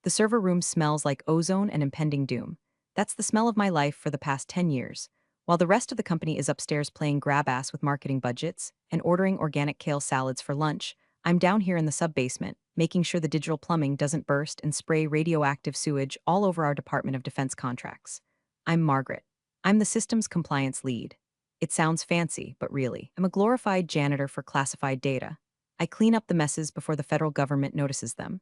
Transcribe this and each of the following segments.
The server room smells like ozone and impending doom. That's the smell of my life for the past 10 years. While the rest of the company is upstairs playing grab ass with marketing budgets and ordering organic kale salads for lunch, I'm down here in the sub-basement, making sure the digital plumbing doesn't burst and spray radioactive sewage all over our Department of Defense contracts. I'm Margaret. I'm the systems compliance lead. It sounds fancy, but really, I'm a glorified janitor for classified data. I clean up the messes before the federal government notices them.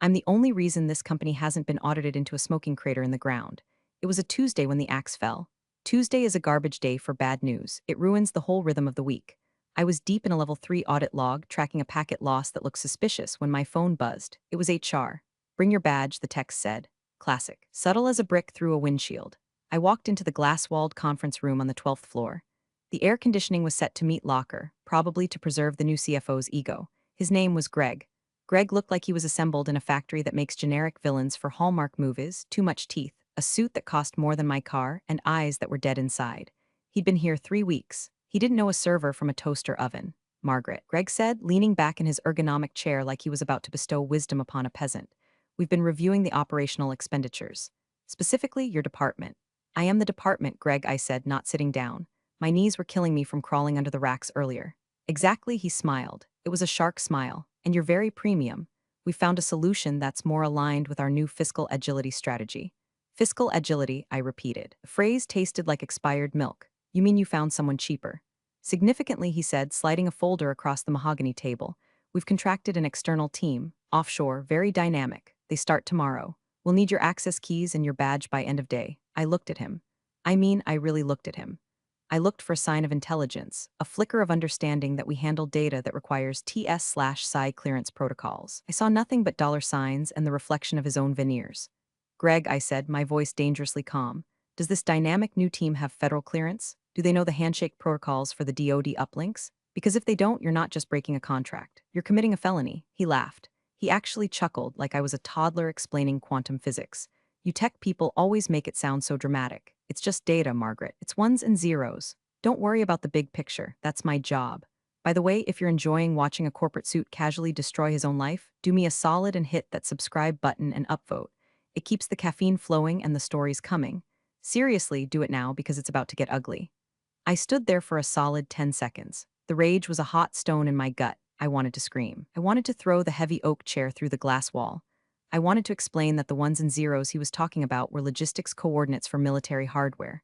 I'm the only reason this company hasn't been audited into a smoking crater in the ground. It was a Tuesday when the axe fell. Tuesday is a garbage day for bad news. It ruins the whole rhythm of the week. I was deep in a level 3 audit log, tracking a packet loss that looked suspicious when my phone buzzed. It was HR. Bring your badge, the text said. Classic. Subtle as a brick through a windshield. I walked into the glass-walled conference room on the 12th floor. The air conditioning was set to meet locker, probably to preserve the new CFO's ego. His name was Greg. Greg looked like he was assembled in a factory that makes generic villains for Hallmark movies, too much teeth, a suit that cost more than my car, and eyes that were dead inside. He'd been here 3 weeks. He didn't know a server from a toaster oven. Margaret, Greg said, leaning back in his ergonomic chair like he was about to bestow wisdom upon a peasant. We've been reviewing the operational expenditures. Specifically, your department. I am the department, Greg, I said, not sitting down. My knees were killing me from crawling under the racks earlier. Exactly, he smiled. It was a shark smile. And you're very premium. We found a solution that's more aligned with our new fiscal agility strategy. Fiscal agility, I repeated. The phrase tasted like expired milk. You mean you found someone cheaper? Significantly, he said, sliding a folder across the mahogany table. We've contracted an external team, offshore, very dynamic. They start tomorrow. We'll need your access keys and your badge by end of day. I looked at him. I really looked at him. I looked for a sign of intelligence, a flicker of understanding that we handle data that requires TS/PSI clearance protocols. I saw nothing but dollar signs and the reflection of his own veneers. Greg, I said, my voice dangerously calm, does this dynamic new team have federal clearance? Do they know the handshake protocols for the DoD uplinks? Because if they don't, you're not just breaking a contract. You're committing a felony. He laughed. He actually chuckled like I was a toddler explaining quantum physics. You tech people always make it sound so dramatic. It's just data, Margaret. It's ones and zeros. Don't worry about the big picture. That's my job. By the way, if you're enjoying watching a corporate suit casually destroy his own life, do me a solid and hit that subscribe button and upvote. It keeps the caffeine flowing and the stories coming. Seriously, do it now because it's about to get ugly. I stood there for a solid 10 seconds. The rage was a hot stone in my gut. I wanted to scream. I wanted to throw the heavy oak chair through the glass wall. I wanted to explain that the ones and zeros he was talking about were logistics coordinates for military hardware.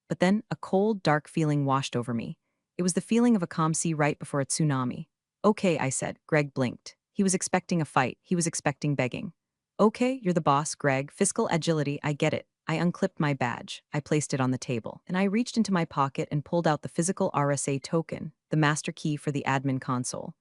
But then, a cold, dark feeling washed over me. It was the feeling of a calm sea right before a tsunami. Okay, I said. Greg blinked. He was expecting a fight. He was expecting begging. Okay, you're the boss, Greg. Fiscal agility, I get it. I unclipped my badge. I placed it on the table. And I reached into my pocket and pulled out the physical RSA token, the master key for the admin console.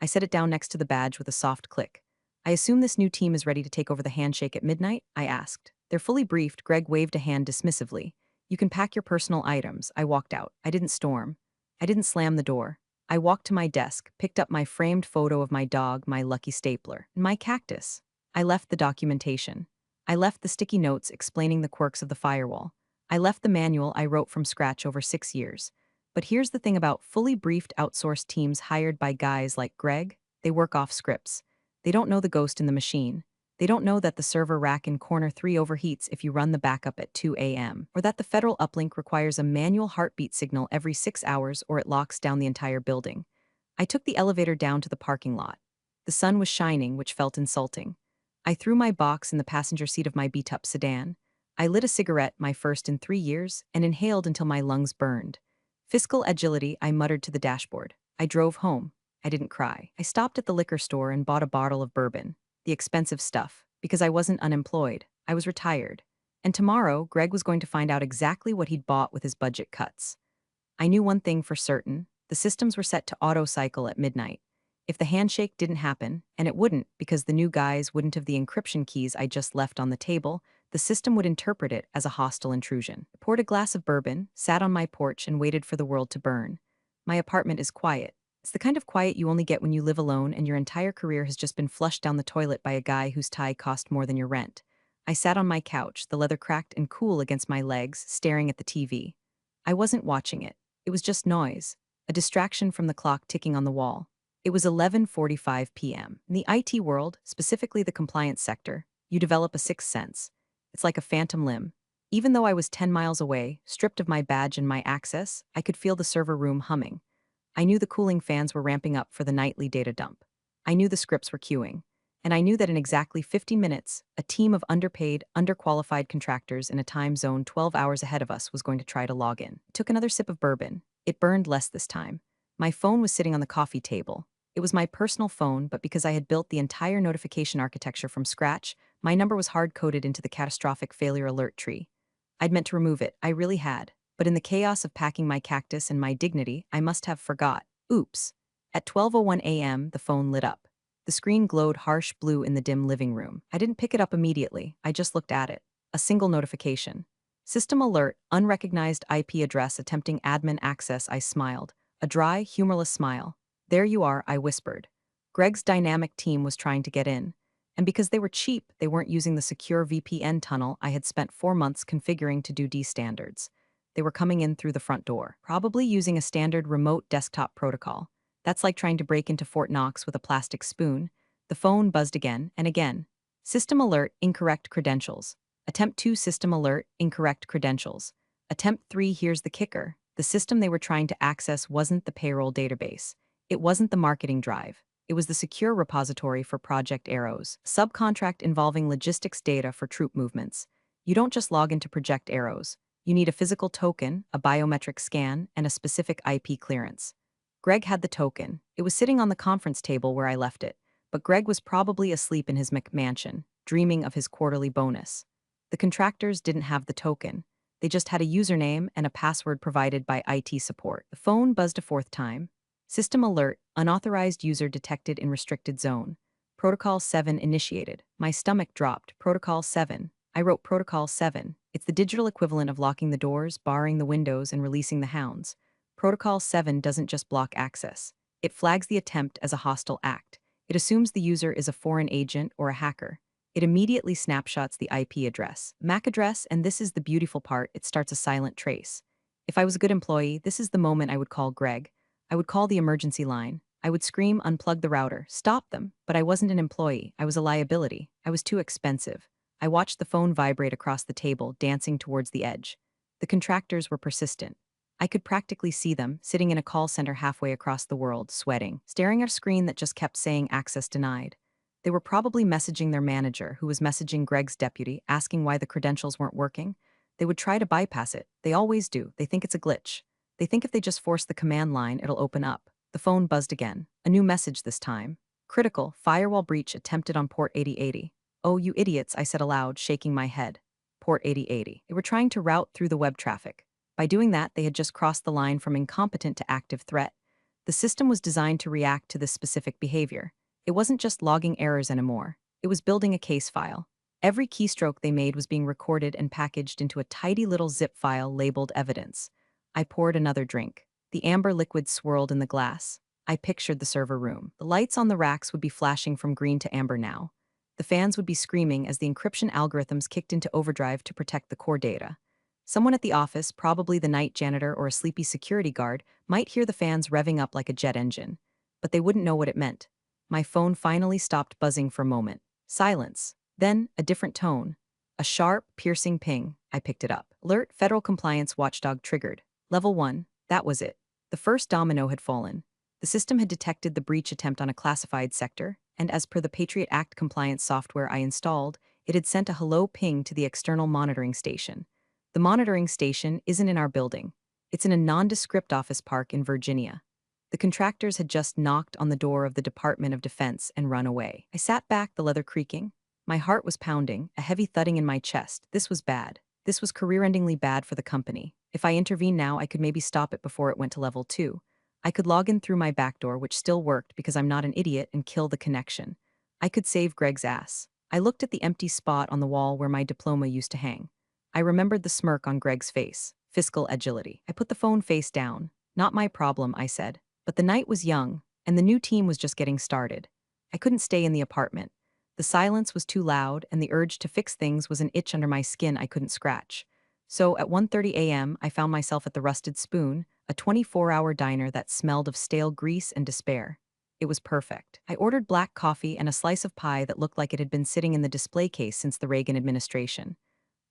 I set it down next to the badge with a soft click. I assume this new team is ready to take over the handshake at midnight? I asked. They're fully briefed. Greg waved a hand dismissively. You can pack your personal items. I walked out. I didn't storm. I didn't slam the door. I walked to my desk, picked up my framed photo of my dog, my lucky stapler, and my cactus. I left the documentation. I left the sticky notes explaining the quirks of the firewall. I left the manual I wrote from scratch over 6 years. But here's the thing about fully briefed outsourced teams hired by guys like Greg. They work off scripts. They don't know the ghost in the machine. They don't know that the server rack in corner 3 overheats if you run the backup at 2 a.m., or that the federal uplink requires a manual heartbeat signal every 6 hours or it locks down the entire building. I took the elevator down to the parking lot. The sun was shining, which felt insulting. I threw my box in the passenger seat of my beat-up sedan. I lit a cigarette, my first in 3 years, and inhaled until my lungs burned. Fiscal agility, I muttered to the dashboard. I drove home. I didn't cry. I stopped at the liquor store and bought a bottle of bourbon. The expensive stuff, because I wasn't unemployed. I was retired. And tomorrow, Greg was going to find out exactly what he'd bought with his budget cuts. I knew one thing for certain. The systems were set to auto-cycle at midnight. If the handshake didn't happen, and it wouldn't because the new guys wouldn't have the encryption keys I just left on the table, the system would interpret it as a hostile intrusion. I poured a glass of bourbon, sat on my porch, and waited for the world to burn. My apartment is quiet. It's the kind of quiet you only get when you live alone and your entire career has just been flushed down the toilet by a guy whose tie cost more than your rent. I sat on my couch, the leather cracked and cool against my legs, staring at the TV. I wasn't watching it. It was just noise, a distraction from the clock ticking on the wall. It was 11:45 p.m. In the IT world, specifically the compliance sector, You develop a sixth sense. It's like a phantom limb. Even though I was 10 miles away, stripped of my badge and my access, I could feel the server room humming. I knew the cooling fans were ramping up for the nightly data dump. I knew the scripts were queuing. And I knew that in exactly 50 minutes, a team of underpaid, underqualified contractors in a time zone 12 hours ahead of us was going to try to log in. I took another sip of bourbon. It burned less this time. My phone was sitting on the coffee table. It was my personal phone, but because I had built the entire notification architecture from scratch, my number was hard-coded into the catastrophic failure alert tree. I'd meant to remove it, I really had. But in the chaos of packing my cactus and my dignity, I must have forgot. Oops. At 12:01 a.m., the phone lit up. The screen glowed harsh blue in the dim living room. I didn't pick it up immediately, I just looked at it. A single notification. System alert, unrecognized IP address attempting admin access. I smiled. A dry, humorless smile. There you are, I whispered. Greg's dynamic team was trying to get in. And because they were cheap, they weren't using the secure VPN tunnel I had spent 4 months configuring to DoD standards. They were coming in through the front door, probably using a standard remote desktop protocol. That's like trying to break into Fort Knox with a plastic spoon. The phone buzzed again and again. System alert, incorrect credentials. Attempt 2, system alert, incorrect credentials. Attempt 3, here's the kicker. The system they were trying to access wasn't the payroll database. It wasn't the marketing drive. It was the secure repository for Project Arrows, a subcontract involving logistics data for troop movements. You don't just log into Project Arrows. You need a physical token, a biometric scan, and a specific IP clearance. Greg had the token. It was sitting on the conference table where I left it, but Greg was probably asleep in his McMansion, dreaming of his quarterly bonus. The contractors didn't have the token. They just had a username and a password provided by IT support. The phone buzzed a fourth time. System alert, unauthorized user detected in restricted zone. Protocol 7 initiated. My stomach dropped. Protocol 7. I wrote Protocol 7. It's the digital equivalent of locking the doors, barring the windows, and releasing the hounds. Protocol 7 doesn't just block access. It flags the attempt as a hostile act. It assumes the user is a foreign agent or a hacker. It immediately snapshots the IP address, MAC address, and this is the beautiful part, it starts a silent trace. If I was a good employee, this is the moment I would call Greg. I would call the emergency line. I would scream, unplug the router, stop them. But I wasn't an employee. I was a liability. I was too expensive. I watched the phone vibrate across the table, dancing towards the edge. The contractors were persistent. I could practically see them, sitting in a call center halfway across the world, sweating, staring at a screen that just kept saying access denied. They were probably messaging their manager, who was messaging Greg's deputy, asking why the credentials weren't working. They would try to bypass it. They always do. They think it's a glitch. They think if they just force the command line, it'll open up. The phone buzzed again. A new message this time. Critical, firewall breach attempted on port 8080. Oh, you idiots, I said aloud, shaking my head. Port 8080. They were trying to route through the web traffic. By doing that, they had just crossed the line from incompetent to active threat. The system was designed to react to this specific behavior. It wasn't just logging errors anymore. It was building a case file. Every keystroke they made was being recorded and packaged into a tidy little zip file labeled evidence. I poured another drink. The amber liquid swirled in the glass. I pictured the server room. The lights on the racks would be flashing from green to amber now. The fans would be screaming as the encryption algorithms kicked into overdrive to protect the core data. Someone at the office, probably the night janitor or a sleepy security guard, might hear the fans revving up like a jet engine. But they wouldn't know what it meant. My phone finally stopped buzzing for a moment. Silence. Then, a different tone. A sharp, piercing ping. I picked it up. Alert, Federal Compliance Watchdog triggered. Level 1. That was it. The first domino had fallen. The system had detected the breach attempt on a classified sector, and as per the Patriot Act compliance software I installed, it had sent a hello ping to the external monitoring station. The monitoring station isn't in our building. It's in a nondescript office park in Virginia. The contractors had just knocked on the door of the Department of Defense and run away. I sat back, the leather creaking. My heart was pounding, a heavy thudding in my chest. This was bad. This was career-endingly bad for the company. If I intervened now, I could maybe stop it before it went to level 2. I could log in through my backdoor, which still worked because I'm not an idiot, and kill the connection. I could save Greg's ass. I looked at the empty spot on the wall where my diploma used to hang. I remembered the smirk on Greg's face. Fiscal agility. I put the phone face down. Not my problem, I said. But the night was young, and the new team was just getting started. I couldn't stay in the apartment. The silence was too loud, and the urge to fix things was an itch under my skin I couldn't scratch. So at 1:30 a.m., I found myself at the Rusted Spoon, a 24-hour diner that smelled of stale grease and despair. It was perfect. I ordered black coffee and a slice of pie that looked like it had been sitting in the display case since the Reagan administration.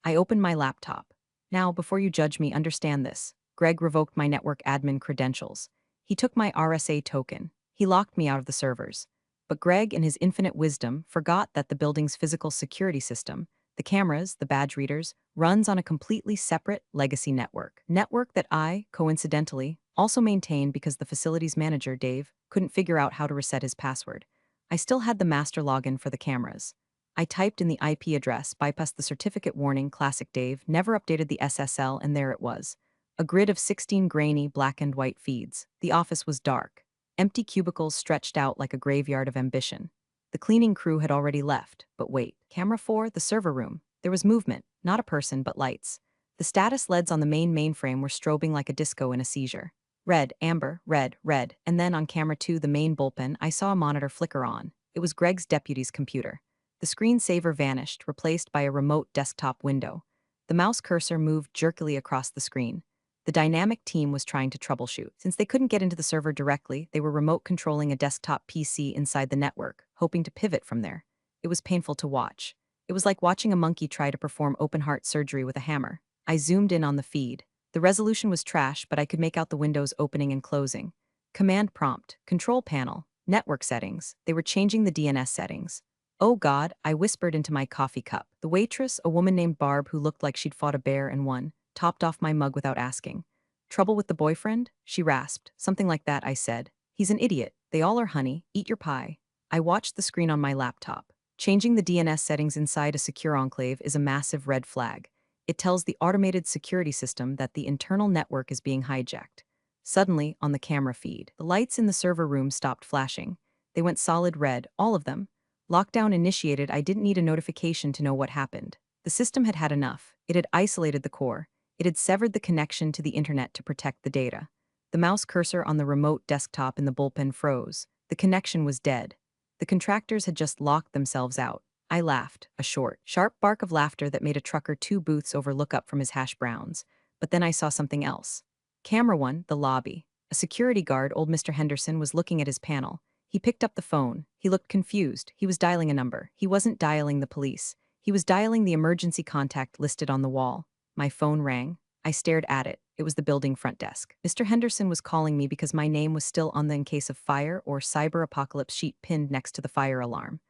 I opened my laptop. Now, before you judge me, understand this. Greg revoked my network admin credentials. He took my RSA token. He locked me out of the servers. But Greg, in his infinite wisdom, forgot that the building's physical security system, the cameras, the badge readers, runs on a completely separate legacy network. Network that I, coincidentally, also maintain because the facilities manager, Dave, couldn't figure out how to reset his password. I still had the master login for the cameras. I typed in the IP address, bypassed the certificate warning, classic Dave, never updated the SSL, and there it was. A grid of 16 grainy black and white feeds. The office was dark. Empty cubicles stretched out like a graveyard of ambition. The cleaning crew had already left, but wait. Camera 4, the server room. There was movement, not a person, but lights. The status LEDs on the main mainframe were strobing like a disco in a seizure. Red, amber, red, red, and then on camera 2, the main bullpen, I saw a monitor flicker on. It was Greg's deputy's computer. The screensaver vanished, replaced by a remote desktop window. The mouse cursor moved jerkily across the screen. The dynamic team was trying to troubleshoot. Since they couldn't get into the server directly, they were remote controlling a desktop PC inside the network, hoping to pivot from there. It was painful to watch. It was like watching a monkey try to perform open-heart surgery with a hammer. I zoomed in on the feed. The resolution was trash, but I could make out the windows opening and closing. Command prompt, control panel, network settings. They were changing the DNS settings. Oh God, I whispered into my coffee cup. The waitress, a woman named Barb who looked like she'd fought a bear and won, topped off my mug without asking. Trouble with the boyfriend? She rasped. Something like that, I said. He's an idiot. They all are, honey. Eat your pie. I watched the screen on my laptop. Changing the DNS settings inside a secure enclave is a massive red flag. It tells the automated security system that the internal network is being hijacked. Suddenly, on the camera feed, the lights in the server room stopped flashing. They went solid red, all of them. Lockdown initiated. I didn't need a notification to know what happened. The system had had enough. It had isolated the core. It had severed the connection to the internet to protect the data. The mouse cursor on the remote desktop in the bullpen froze. The connection was dead. The contractors had just locked themselves out. I laughed, a short, sharp bark of laughter that made a trucker 2 booths over look up from his hash browns. But then I saw something else. Camera 1, the lobby. A security guard, old Mr. Henderson, was looking at his panel. He picked up the phone. He looked confused. He was dialing a number. He wasn't dialing the police. He was dialing the emergency contact listed on the wall. My phone rang. I stared at it. It was the building front desk. Mr. Henderson was calling me because my name was still on the in case of fire or cyber apocalypse sheet pinned next to the fire alarm.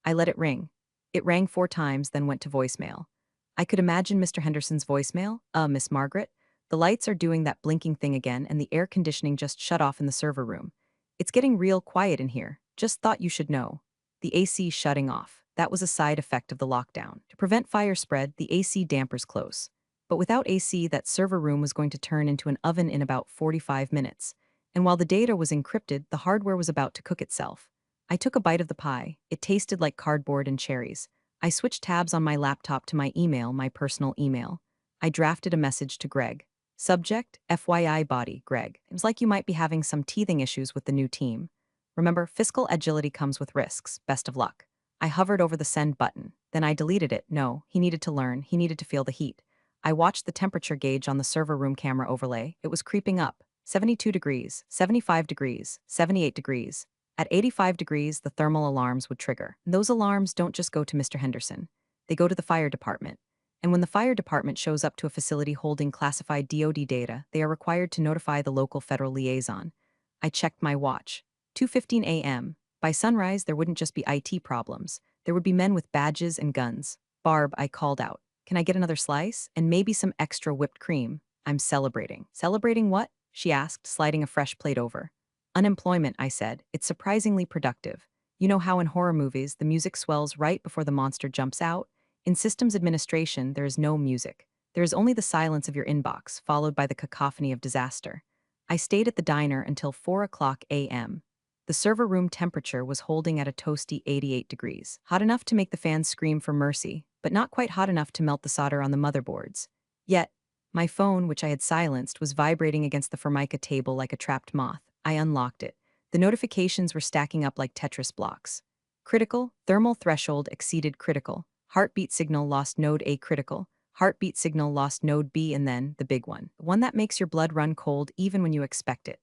I let it ring. It rang 4 times, then went to voicemail. I could imagine Mr. Henderson's voicemail. Miss Margaret? The lights are doing that blinking thing again, and the air conditioning just shut off in the server room. It's getting real quiet in here. Just thought you should know. The AC shutting off. That was a side effect of the lockdown. To prevent fire spread, the AC dampers close. But without AC, that server room was going to turn into an oven in about 45 minutes. And while the data was encrypted, the hardware was about to cook itself. I took a bite of the pie. It tasted like cardboard and cherries. I switched tabs on my laptop to my email, my personal email. I drafted a message to Greg. Subject, FYI body, Greg. Seems like you might be having some teething issues with the new team. Remember, fiscal agility comes with risks. Best of luck. I hovered over the send button. Then I deleted it. No, he needed to learn. He needed to feel the heat. I watched the temperature gauge on the server room camera overlay. It was creeping up. 72 degrees, 75 degrees, 78 degrees. At 85 degrees, the thermal alarms would trigger. Those alarms don't just go to Mr. Henderson. They go to the fire department. And when the fire department shows up to a facility holding classified DoD data, they are required to notify the local federal liaison. I checked my watch. 2:15 a.m. By sunrise, there wouldn't just be IT problems. There would be men with badges and guns. Barb, I called out. Can I get another slice? And maybe some extra whipped cream. I'm celebrating. Celebrating what? She asked, sliding a fresh plate over. Unemployment, I said. It's surprisingly productive. You know how in horror movies, the music swells right before the monster jumps out? In systems administration, there is no music. There is only the silence of your inbox, followed by the cacophony of disaster. I stayed at the diner until 4 o'clock a.m. The server room temperature was holding at a toasty 88 degrees, hot enough to make the fans scream for mercy, but not quite hot enough to melt the solder on the motherboards. Yet, my phone, which I had silenced, was vibrating against the Formica table like a trapped moth. I unlocked it. The notifications were stacking up like Tetris blocks. Critical, thermal threshold exceeded critical. Heartbeat signal lost node A critical. Heartbeat signal lost node B, and then the big one. The one that makes your blood run cold even when you expect it.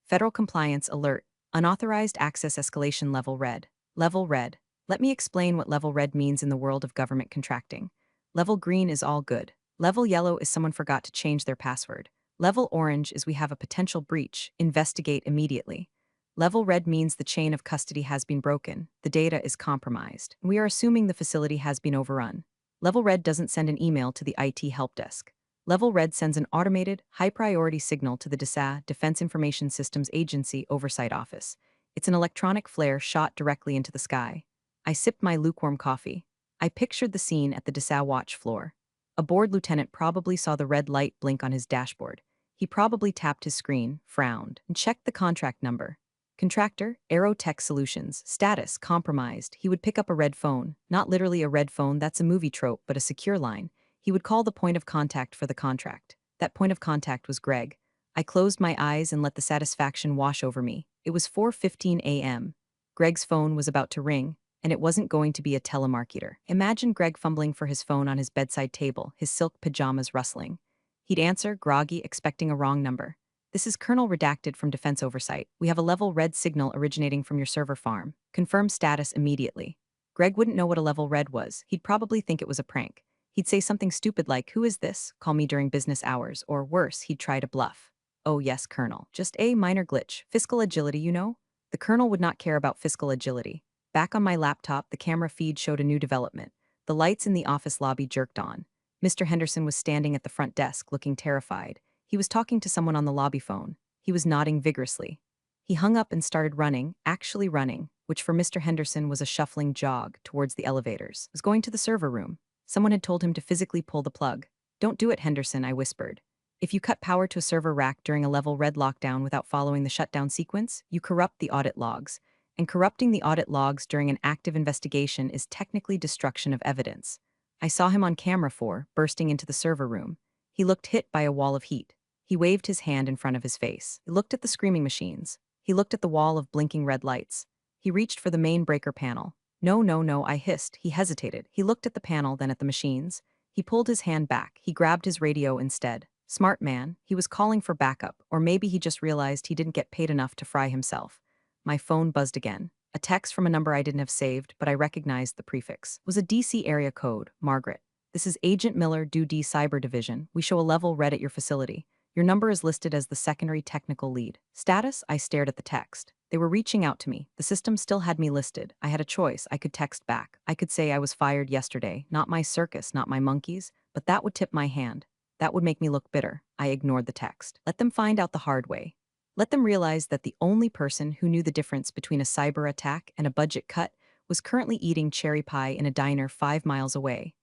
Federal compliance alert. Unauthorized access escalation level red. Level red. Let me explain what level red means in the world of government contracting. Level green is all good. Level yellow is someone forgot to change their password. Level orange is we have a potential breach, investigate immediately. Level red means the chain of custody has been broken, the data is compromised. We are assuming the facility has been overrun. Level red doesn't send an email to the IT help desk. Level red sends an automated, high-priority signal to the DSA, Defense Information Systems Agency Oversight Office. It's an electronic flare shot directly into the sky. I sipped my lukewarm coffee. I pictured the scene at the DSA watch floor. A board lieutenant probably saw the red light blink on his dashboard. He probably tapped his screen, frowned, and checked the contract number. Contractor, Aerotech Solutions, status, compromised. He would pick up a red phone. Not literally a red phone, that's a movie trope, but a secure line. He would call the point of contact for the contract. That point of contact was Greg. I closed my eyes and let the satisfaction wash over me. It was 4:15 a.m. Greg's phone was about to ring, and it wasn't going to be a telemarketer. Imagine Greg fumbling for his phone on his bedside table, his silk pajamas rustling. He'd answer, groggy, expecting a wrong number. This is Colonel Redacted from Defense Oversight. We have a level red signal originating from your server farm. Confirm status immediately. Greg wouldn't know what a level red was. He'd probably think it was a prank. He'd say something stupid like, "Who is this? Call me during business hours," or worse, he'd try to bluff. "Oh yes, Colonel. Just a minor glitch. Fiscal agility, you know?" The Colonel would not care about fiscal agility. Back on my laptop, the camera feed showed a new development. The lights in the office lobby jerked on. Mr. Henderson was standing at the front desk, looking terrified. He was talking to someone on the lobby phone. He was nodding vigorously. He hung up and started running, actually running, which for Mr. Henderson was a shuffling jog towards the elevators. He was going to the server room. Someone had told him to physically pull the plug. "Don't do it, Henderson," I whispered. "If you cut power to a server rack during a level red lockdown without following the shutdown sequence, you corrupt the audit logs. And corrupting the audit logs during an active investigation is technically destruction of evidence." I saw him on camera bursting into the server room. He looked hit by a wall of heat. He waved his hand in front of his face. He looked at the screaming machines. He looked at the wall of blinking red lights. He reached for the main breaker panel. "No, no, no," I hissed. He hesitated. He looked at the panel, then at the machines. He pulled his hand back. He grabbed his radio instead. Smart man. He was calling for backup, or maybe he just realized he didn't get paid enough to fry himself. My phone buzzed again. A text from a number I didn't have saved, but I recognized the prefix. It was a DC area code, Margaret. "This is Agent Miller, DoD Cyber Division. We show a level red at your facility. Your number is listed as the secondary technical lead. Status?" I stared at the text. They were reaching out to me. The system still had me listed. I had a choice. I could text back. I could say I was fired yesterday. Not my circus, not my monkeys. But that would tip my hand. That would make me look bitter. I ignored the text. Let them find out the hard way. Let them realize that the only person who knew the difference between a cyber attack and a budget cut was currently eating cherry pie in a diner 5 miles away.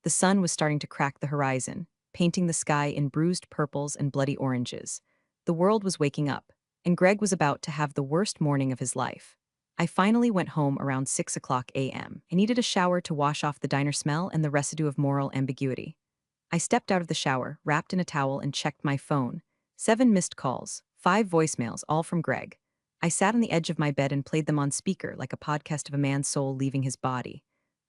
The sun was starting to crack the horizon, painting the sky in bruised purples and bloody oranges. The world was waking up, and Greg was about to have the worst morning of his life. I finally went home around 6 o'clock a.m. I needed a shower to wash off the diner smell and the residue of moral ambiguity. I stepped out of the shower, wrapped in a towel, and checked my phone. 7 missed calls, 5 voicemails, all from Greg. I sat on the edge of my bed and played them on speaker like a podcast of a man's soul leaving his body.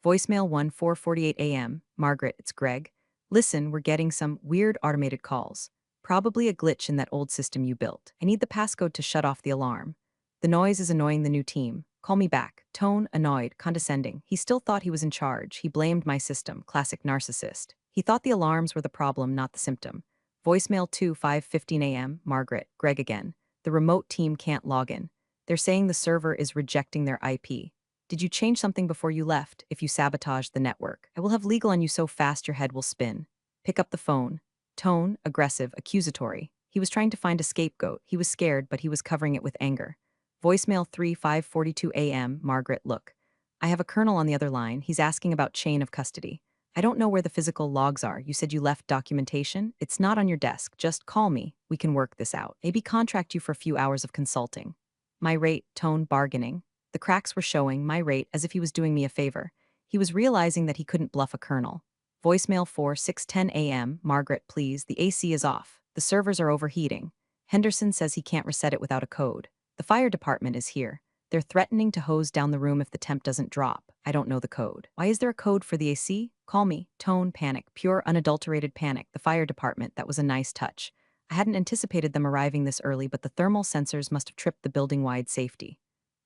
Voicemail 1, 4:48 a.m. "Margaret, it's Greg. Listen, we're getting some weird automated calls. Probably a glitch in that old system you built. I need the passcode to shut off the alarm. The noise is annoying the new team. Call me back." Tone, annoyed, condescending. He still thought he was in charge. He blamed my system. Classic narcissist. He thought the alarms were the problem, not the symptom. Voicemail 2, 5:15 a.m. "Margaret, Greg again. The remote team can't log in. They're saying the server is rejecting their IP. Did you change something before you left? If you sabotage the network, I will have legal on you so fast your head will spin. Pick up the phone." Tone, aggressive, accusatory. He was trying to find a scapegoat. He was scared, but he was covering it with anger. Voicemail 3, 5:42 a.m. "Margaret, look. I have a colonel on the other line. He's asking about chain of custody. I don't know where the physical logs are. You said you left documentation. It's not on your desk. Just call me. We can work this out. Maybe contract you for a few hours of consulting." My rate, tone, bargaining. The cracks were showing, my rate, as if he was doing me a favor. He was realizing that he couldn't bluff a colonel. Voicemail 4, 6:10 a.m. "Margaret, please, the AC is off. The servers are overheating. Henderson says he can't reset it without a code. The fire department is here. They're threatening to hose down the room if the temp doesn't drop. I don't know the code. Why is there a code for the AC? Call me." Tone, panic, pure unadulterated panic. The fire department, that was a nice touch. I hadn't anticipated them arriving this early, but the thermal sensors must have tripped the building-wide safety.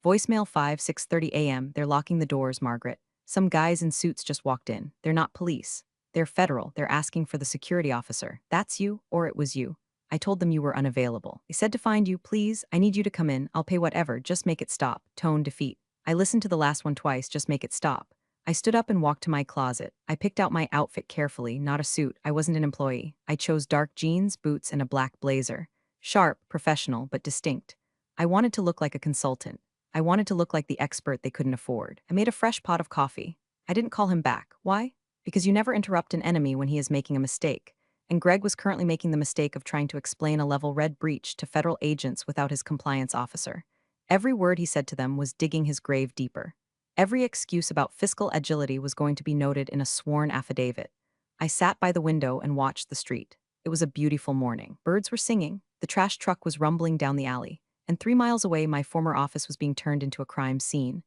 Voicemail 6:30 a.m. They're locking the doors, Margaret. Some guys in suits just walked in. They're not police. They're federal. They're asking for the security officer. That's you, or it was you. I told them you were unavailable. They said to find you, please. I need you to come in. I'll pay whatever. Just make it stop. Tone defeat. I listened to the last one twice. Just make it stop. I stood up and walked to my closet. I picked out my outfit carefully, not a suit. I wasn't an employee. I chose dark jeans, boots, and a black blazer. Sharp, professional, but distinct. I wanted to look like a consultant. I wanted to look like the expert they couldn't afford. I made a fresh pot of coffee. I didn't call him back. Why? Because you never interrupt an enemy when he is making a mistake. And Greg was currently making the mistake of trying to explain a level red breach to federal agents without his compliance officer. Every word he said to them was digging his grave deeper. Every excuse about fiscal agility was going to be noted in a sworn affidavit. I sat by the window and watched the street. It was a beautiful morning. Birds were singing. The trash truck was rumbling down the alley. And 3 miles away, my former office was being turned into a crime scene.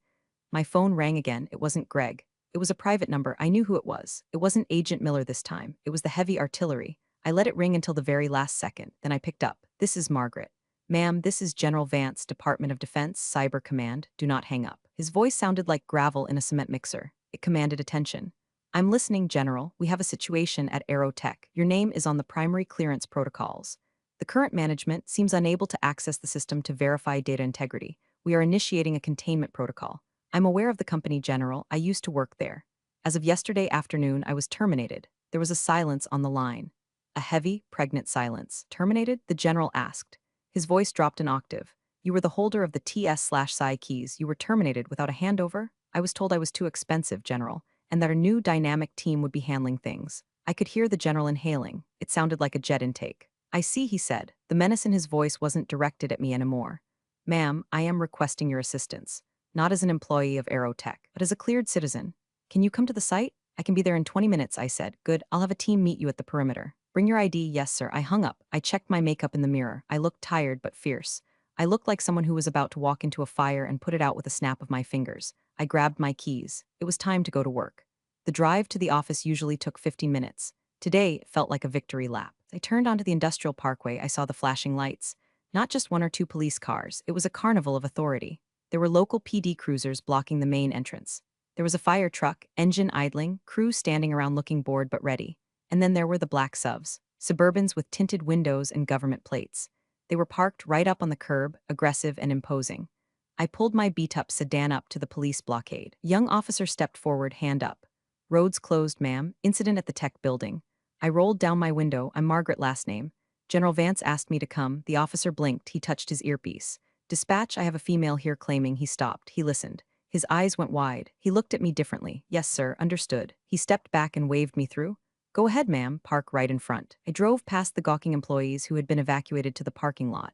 My phone rang again. It wasn't Greg. It was a private number. I knew who it was. It wasn't Agent Miller this time. It was the heavy artillery. I let it ring until the very last second. Then I picked up. This is Margaret. Ma'am, this is General Vance, Department of Defense, Cyber Command. Do not hang up. His voice sounded like gravel in a cement mixer. It commanded attention. I'm listening, General. We have a situation at Aerotech. Your name is on the primary clearance protocols. The current management seems unable to access the system to verify data integrity. We are initiating a containment protocol. I'm aware of the company, General. I used to work there. As of yesterday afternoon, I was terminated. There was a silence on the line. A heavy, pregnant silence. Terminated? The General asked. His voice dropped an octave. You were the holder of the TS/PSY keys. You were terminated without a handover? I was told I was too expensive, General, and that a new dynamic team would be handling things. I could hear the General inhaling. It sounded like a jet intake. I see, he said. The menace in his voice wasn't directed at me anymore. Ma'am, I am requesting your assistance. Not as an employee of Aerotech, but as a cleared citizen. Can you come to the site? I can be there in 20 minutes, I said. Good, I'll have a team meet you at the perimeter. Bring your ID, yes, sir. I hung up. I checked my makeup in the mirror. I looked tired but fierce. I looked like someone who was about to walk into a fire and put it out with a snap of my fingers. I grabbed my keys. It was time to go to work. The drive to the office usually took 15 minutes. Today, it felt like a victory lap. As I turned onto the industrial parkway, I saw the flashing lights. Not just one or two police cars. It was a carnival of authority. There were local PD cruisers blocking the main entrance. There was a fire truck, engine idling, crew standing around looking bored but ready. And then there were the black SUVs, Suburbans with tinted windows and government plates. They were parked right up on the curb, aggressive and imposing. I pulled my beat-up sedan up to the police blockade. A young officer stepped forward, hand up. Roads closed, ma'am. Incident at the tech building. I rolled down my window. I'm Margaret, last name. General Vance asked me to come. The officer blinked. He touched his earpiece. Dispatch, I have a female here claiming. He stopped. He listened. His eyes went wide. He looked at me differently. Yes, sir, understood. He stepped back and waved me through. Go ahead, ma'am. Park right in front. I drove past the gawking employees who had been evacuated to the parking lot.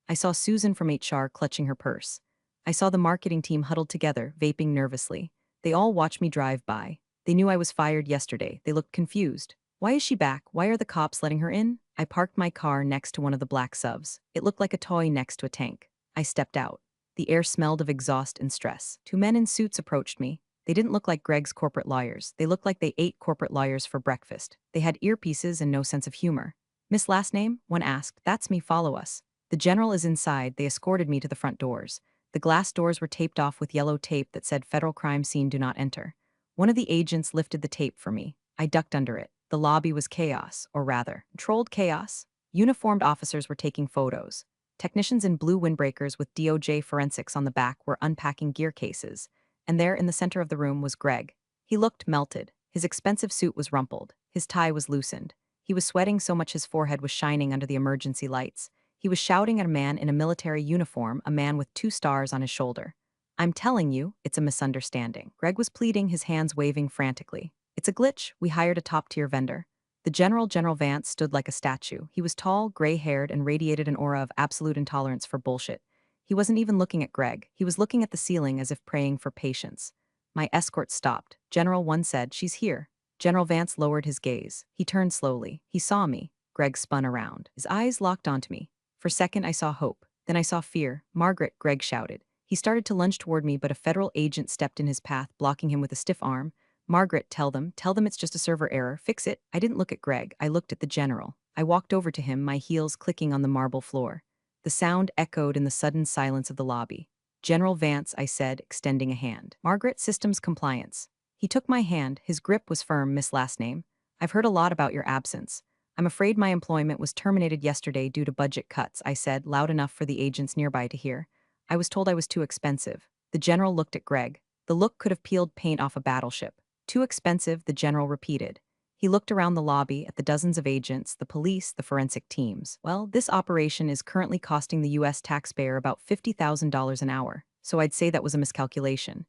I saw Susan from HR clutching her purse. I saw the marketing team huddled together, vaping nervously. They all watched me drive by. They knew I was fired yesterday. They looked confused. Why is she back? Why are the cops letting her in? I parked my car next to one of the black SUVs. It looked like a toy next to a tank. I stepped out. The air smelled of exhaust and stress. Two men in suits approached me. They didn't look like Greg's corporate lawyers. They looked like they ate corporate lawyers for breakfast. They had earpieces and no sense of humor. Miss last name? One asked. That's me, follow us. The general is inside. They escorted me to the front doors. The glass doors were taped off with yellow tape that said Federal Crime Scene Do Not Enter. One of the agents lifted the tape for me. I ducked under it. The lobby was chaos, or rather, controlled chaos. Uniformed officers were taking photos. Technicians in blue windbreakers with DOJ forensics on the back were unpacking gear cases. And there in the center of the room was Greg. He looked melted. His expensive suit was rumpled. His tie was loosened. He was sweating so much his forehead was shining under the emergency lights. He was shouting at a man in a military uniform, a man with 2 stars on his shoulder. I'm telling you, it's a misunderstanding. Greg was pleading, his hands waving frantically. It's a glitch. We hired a top-tier vendor. The General Vance stood like a statue. He was tall, gray-haired, and radiated an aura of absolute intolerance for bullshit. He wasn't even looking at Greg. He was looking at the ceiling as if praying for patience. My escort stopped. General 1 said, she's here. General Vance lowered his gaze. He turned slowly. He saw me. Greg spun around. His eyes locked onto me. For a second, I saw hope. Then I saw fear. Margaret, Greg shouted. He started to lunge toward me, but a federal agent stepped in his path, blocking him with a stiff arm. Margaret, tell them it's just a server error. Fix it. I didn't look at Greg. I looked at the general. I walked over to him, my heels clicking on the marble floor. The sound echoed in the sudden silence of the lobby. "General Vance," I said, extending a hand. "Margaret, Systems Compliance." He took my hand, his grip was firm, Miss Last Name. "I've heard a lot about your absence. I'm afraid my employment was terminated yesterday due to budget cuts," I said, loud enough for the agents nearby to hear. "I was told I was too expensive." The general looked at Greg. The look could have peeled paint off a battleship. "Too expensive," the general repeated. He looked around the lobby at the dozens of agents, the police, the forensic teams. "Well, this operation is currently costing the U.S. taxpayer about $50,000 an hour, so I'd say that was a miscalculation."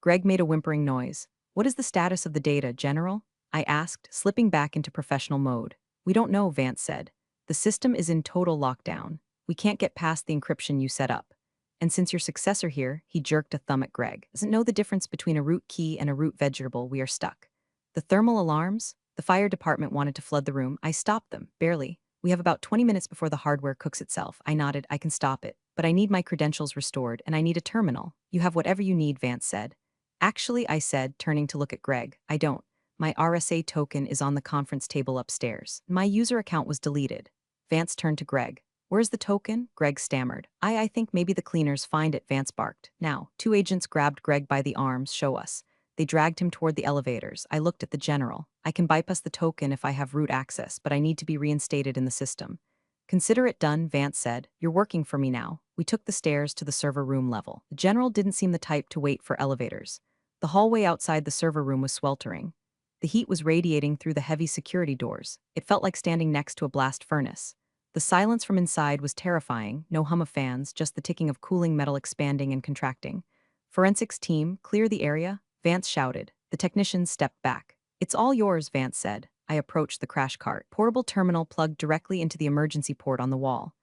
Greg made a whimpering noise. "What is the status of the data, General?" I asked, slipping back into professional mode. "We don't know," Vance said. "The system is in total lockdown. We can't get past the encryption you set up. And since your successor here," he jerked a thumb at Greg, "doesn't know the difference between a root key and a root vegetable, we are stuck." "The thermal alarms?" "The fire department wanted to flood the room. I stopped them, barely. We have about 20 minutes before the hardware cooks itself." I nodded. "I can stop it. But I need my credentials restored, and I need a terminal." "You have whatever you need," Vance said. "Actually," I said, turning to look at Greg, "I don't. My RSA token is on the conference table upstairs. My user account was deleted." Vance turned to Greg. "Where's the token?" Greg stammered. I think maybe the cleaners find it," Vance barked. "Now." Two agents grabbed Greg by the arms. "Show us." They dragged him toward the elevators. I looked at the general. "I can bypass the token if I have root access, but I need to be reinstated in the system." "Consider it done," Vance said. "You're working for me now." We took the stairs to the server room level. The general didn't seem the type to wait for elevators. The hallway outside the server room was sweltering. The heat was radiating through the heavy security doors. It felt like standing next to a blast furnace. The silence from inside was terrifying, no hum of fans, just the ticking of cooling metal expanding and contracting. "Forensics team, clear the area," Vance shouted. The technicians stepped back. "It's all yours," Vance said. I approached the crash cart. Portable terminal plugged directly into the emergency port on the wall.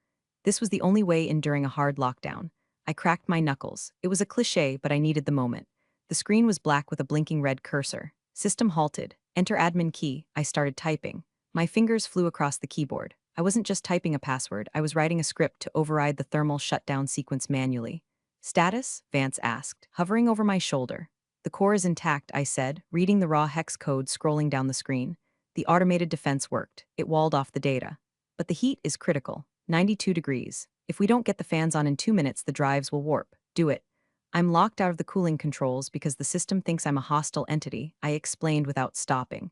This was the only way in during a hard lockdown. I cracked my knuckles. It was a cliché, but I needed the moment. The screen was black with a blinking red cursor. System halted. "Enter admin key." I started typing. My fingers flew across the keyboard. I wasn't just typing a password, I was writing a script to override the thermal shutdown sequence manually. "Status?" Vance asked, hovering over my shoulder. "The core is intact," I said, reading the raw hex code scrolling down the screen. The automated defense worked. It walled off the data. "But the heat is critical. 92 degrees. If we don't get the fans on in 2 minutes, the drives will warp." "Do it." "I'm locked out of the cooling controls because the system thinks I'm a hostile entity," I explained without stopping.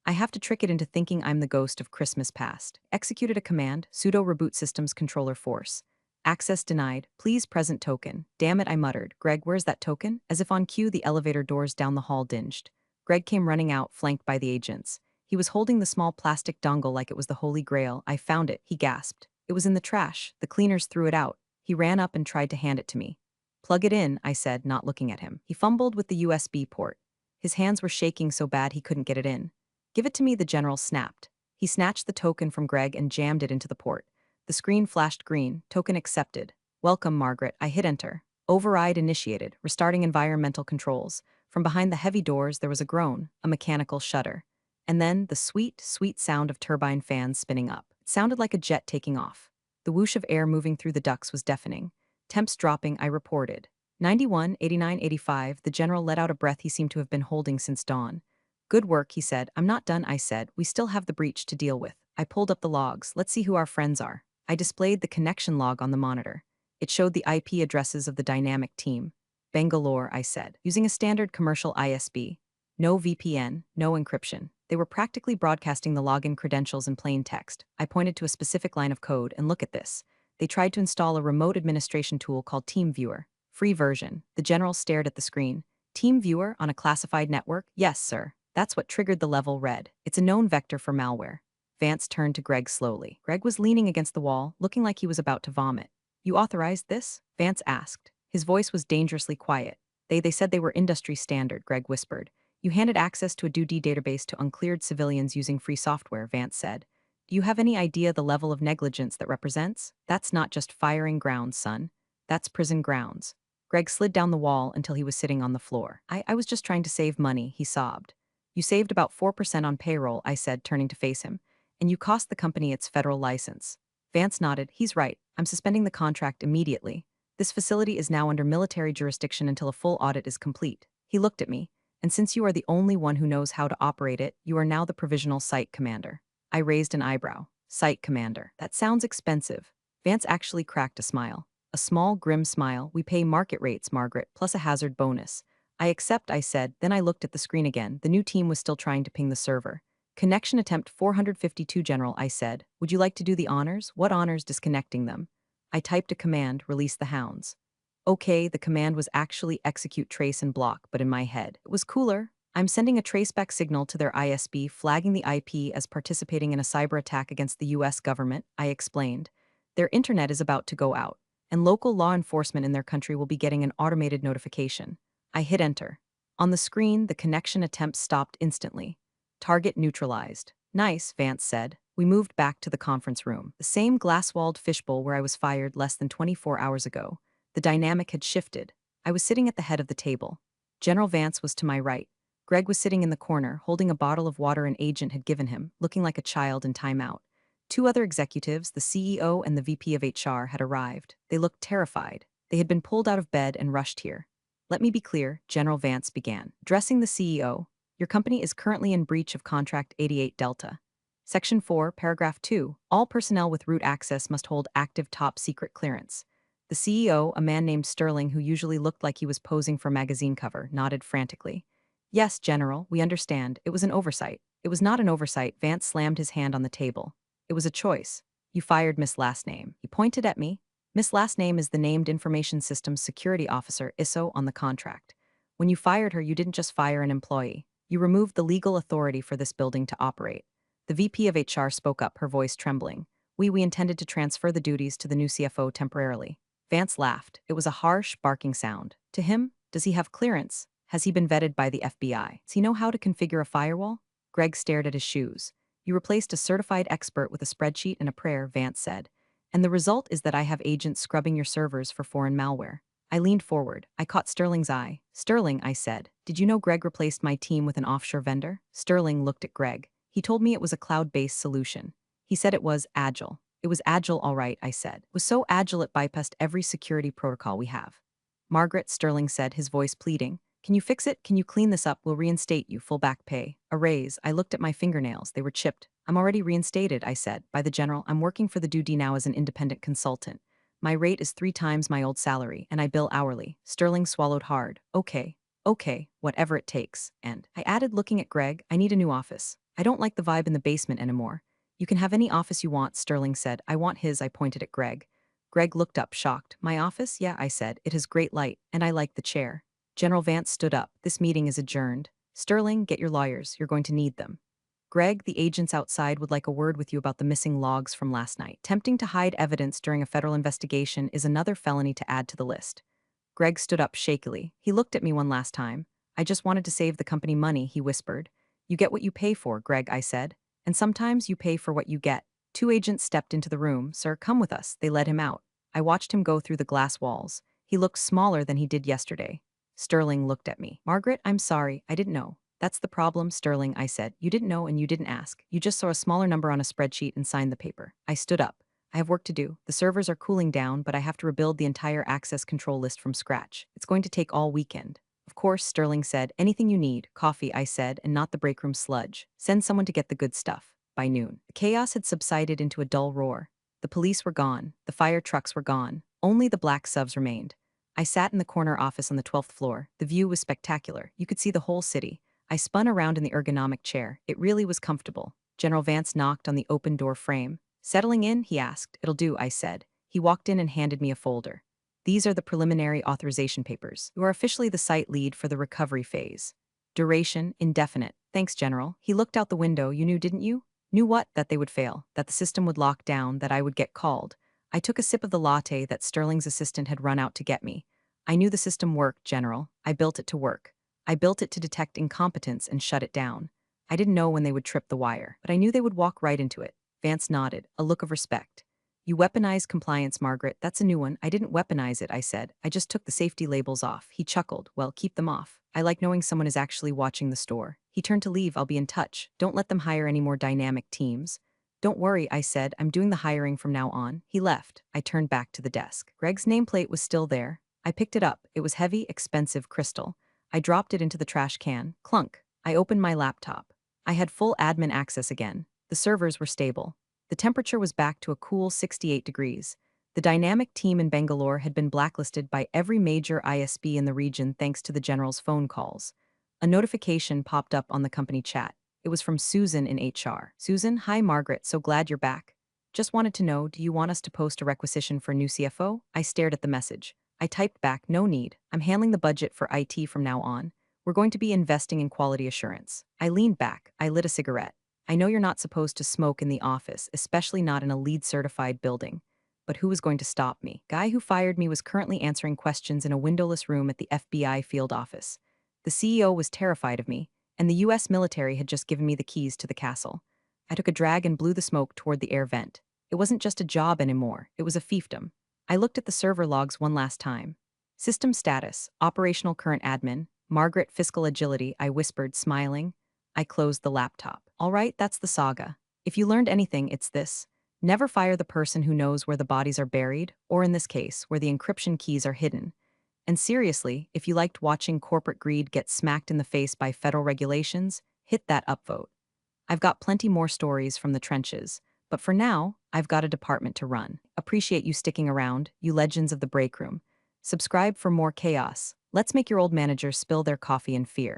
"I have to trick it into thinking I'm the ghost of Christmas past." Executed a command, sudo reboot systems controller force. "Access denied. Please present token." "Damn it," I muttered. "Greg, where's that token?" As if on cue, the elevator doors down the hall dinged. Greg came running out, flanked by the agents. He was holding the small plastic dongle like it was the Holy Grail. "I found it," he gasped. "It was in the trash. The cleaners threw it out." He ran up and tried to hand it to me. "Plug it in," I said, not looking at him. He fumbled with the USB port. His hands were shaking so bad he couldn't get it in. "Give it to me," the general snapped. He snatched the token from Greg and jammed it into the port. The screen flashed green. "Token accepted." "Welcome, Margaret." I hit enter. Override initiated, restarting environmental controls. From behind the heavy doors there was a groan, a mechanical shudder. And then the sweet, sweet sound of turbine fans spinning up. It sounded like a jet taking off. The whoosh of air moving through the ducts was deafening. Temps dropping, I reported. 91, 89, 85, the general let out a breath he seemed to have been holding since dawn. "Good work," he said. "I'm not done," I said. "We still have the breach to deal with." I pulled up the logs. "Let's see who our friends are." I displayed the connection log on the monitor. It showed the IP addresses of the dynamic team. "Bangalore," I said, using a standard commercial ISB. No VPN, no encryption. They were practically broadcasting the login credentials in plain text. I pointed to a specific line of code, and look at this. They tried to install a remote administration tool called TeamViewer. Free version. The general stared at the screen. "TeamViewer on a classified network?" "Yes, sir." That's what triggered the level red. It's a known vector for malware. Vance turned to Greg slowly. Greg was leaning against the wall, looking like he was about to vomit. "You authorized this?" Vance asked. His voice was dangerously quiet. They said they were industry standard," Greg whispered. "You handed access to a DoD database to uncleared civilians using free software," Vance said. "Do you have any idea the level of negligence that represents? That's not just firing grounds, son. That's prison grounds." Greg slid down the wall until he was sitting on the floor. I was just trying to save money," he sobbed. "You saved about 4% on payroll," I said, turning to face him. "And you cost the company its federal license." Vance nodded. "He's right. I'm suspending the contract immediately. This facility is now under military jurisdiction until a full audit is complete." He looked at me. "And since you are the only one who knows how to operate it, you are now the provisional site commander." I raised an eyebrow. Site commander. That sounds expensive. Vance actually cracked a smile. A small, grim smile. We pay market rates, Margaret, plus a hazard bonus. I accept, I said, then I looked at the screen again. The new team was still trying to ping the server. Connection attempt 452, General, I said. Would you like to do the honors? What honors disconnecting them? I typed a command, release the hounds. Okay, the command was actually execute trace and block, but in my head, it was cooler. I'm sending a traceback signal to their ISB, flagging the IP as participating in a cyber attack against the US government, I explained. Their internet is about to go out, and local law enforcement in their country will be getting an automated notification. I hit enter. On the screen, the connection attempt stopped instantly. Target neutralized. Nice, Vance said. We moved back to the conference room, the same glass-walled fishbowl where I was fired less than 24 hours ago. The dynamic had shifted. I was sitting at the head of the table. General Vance was to my right. Greg was sitting in the corner, holding a bottle of water an agent had given him, looking like a child in timeout. Two other executives, the CEO and the VP of HR, had arrived. They looked terrified. They had been pulled out of bed and rushed here. Let me be clear, General Vance began, addressing the CEO. Your company is currently in breach of Contract 88 Delta. Section 4, Paragraph 2, all personnel with root access must hold active top-secret clearance. The CEO, a man named Sterling who usually looked like he was posing for a magazine cover, nodded frantically. Yes, General, we understand. It was an oversight. It was not an oversight. Vance slammed his hand on the table. It was a choice. You fired Miss Last Name. He pointed at me. Miss Last Name is the named Information Systems Security Officer, ISO, on the contract. When you fired her, you didn't just fire an employee. You removed the legal authority for this building to operate. The VP of HR spoke up, her voice trembling. We intended to transfer the duties to the new CFO temporarily. Vance laughed. It was a harsh, barking sound. To him, does he have clearance? Has he been vetted by the FBI? Does he know how to configure a firewall? Greg stared at his shoes. You replaced a certified expert with a spreadsheet and a prayer, Vance said. And the result is that I have agents scrubbing your servers for foreign malware. I leaned forward. I caught Sterling's eye. Sterling, I said, did you know Greg replaced my team with an offshore vendor? Sterling looked at Greg. He told me it was a cloud-based solution. He said it was agile. It was agile, all right, I said. It was so agile it bypassed every security protocol we have. Margaret, Sterling said, his voice pleading. Can you fix it? Can you clean this up? We'll reinstate you, full back pay. A raise. I looked at my fingernails. They were chipped. I'm already reinstated, I said. By the General, I'm working for the DoD now as an independent consultant. My rate is 3 times my old salary, and I bill hourly. Sterling swallowed hard. Okay, whatever it takes. And I added, looking at Greg, I need a new office. I don't like the vibe in the basement anymore. You can have any office you want, Sterling said. I want his, I pointed at Greg. Greg looked up, shocked. My office? Yeah, I said. It has great light, and I like the chair. General Vance stood up. This meeting is adjourned. Sterling, get your lawyers. You're going to need them. Greg, the agents outside would like a word with you about the missing logs from last night. Attempting to hide evidence during a federal investigation is another felony to add to the list. Greg stood up shakily. He looked at me one last time. I just wanted to save the company money, he whispered. You get what you pay for, Greg, I said. And sometimes you pay for what you get. 2 agents stepped into the room. Sir, come with us. They led him out. I watched him go through the glass walls. He looked smaller than he did yesterday. Sterling looked at me. Margaret, I'm sorry. I didn't know. That's the problem, Sterling, I said. You didn't know and you didn't ask. You just saw a smaller number on a spreadsheet and signed the paper. I stood up. I have work to do. The servers are cooling down, but I have to rebuild the entire access control list from scratch. It's going to take all weekend. Of course, Sterling said. Anything you need. Coffee, I said, and not the break room sludge. Send someone to get the good stuff. By noon, the chaos had subsided into a dull roar. The police were gone. The fire trucks were gone. Only the black subs remained. I sat in the corner office on the 12th floor. The view was spectacular. You could see the whole city. I spun around in the ergonomic chair. It really was comfortable. General Vance knocked on the open door frame. Settling in, he asked. It'll do, I said. He walked in and handed me a folder. These are the preliminary authorization papers. You are officially the site lead for the recovery phase. Duration, indefinite. Thanks, General. He looked out the window. You knew, didn't you? Knew what? That they would fail. That the system would lock down. That I would get called. I took a sip of the latte that Sterling's assistant had run out to get me. I knew the system worked, General. I built it to work. I built it to detect incompetence and shut it down. I didn't know when they would trip the wire, but I knew they would walk right into it. Vance nodded, a look of respect. You weaponized compliance, Margaret. That's a new one. I didn't weaponize it, I said. I just took the safety labels off. He chuckled. Well, keep them off. I like knowing someone is actually watching the store. He turned to leave. I'll be in touch. Don't let them hire any more dynamic teams. Don't worry, I said. I'm doing the hiring from now on. He left. I turned back to the desk. Greg's nameplate was still there. I picked it up. It was heavy, expensive crystal. I dropped it into the trash can. Clunk. I opened my laptop. I had full admin access again. The servers were stable. The temperature was back to a cool 68 degrees. The dynamic team in Bangalore had been blacklisted by every major ISP in the region thanks to the general's phone calls. A notification popped up on the company chat. It was from Susan in HR. Susan, hi Margaret, so glad you're back. Just wanted to know, do you want us to post a requisition for a new CFO? I stared at the message. I typed back, no need. I'm handling the budget for IT from now on. We're going to be investing in quality assurance. I leaned back. I lit a cigarette. I know you're not supposed to smoke in the office, especially not in a LEED certified building. But who was going to stop me? Guy who fired me was currently answering questions in a windowless room at the FBI field office. The CEO was terrified of me, and the US military had just given me the keys to the castle. I took a drag and blew the smoke toward the air vent. It wasn't just a job anymore, it was a fiefdom. I looked at the server logs one last time. System status, operational current admin, Margaret fiscal agility, I whispered, smiling. I closed the laptop. All right, that's the saga. If you learned anything, it's this. Never fire the person who knows where the bodies are buried, or in this case, where the encryption keys are hidden. And seriously, if you liked watching corporate greed get smacked in the face by federal regulations, hit that upvote. I've got plenty more stories from the trenches, but for now, I've got a department to run. Appreciate you sticking around, you legends of the break room. Subscribe for more chaos. Let's make your old managers spill their coffee in fear.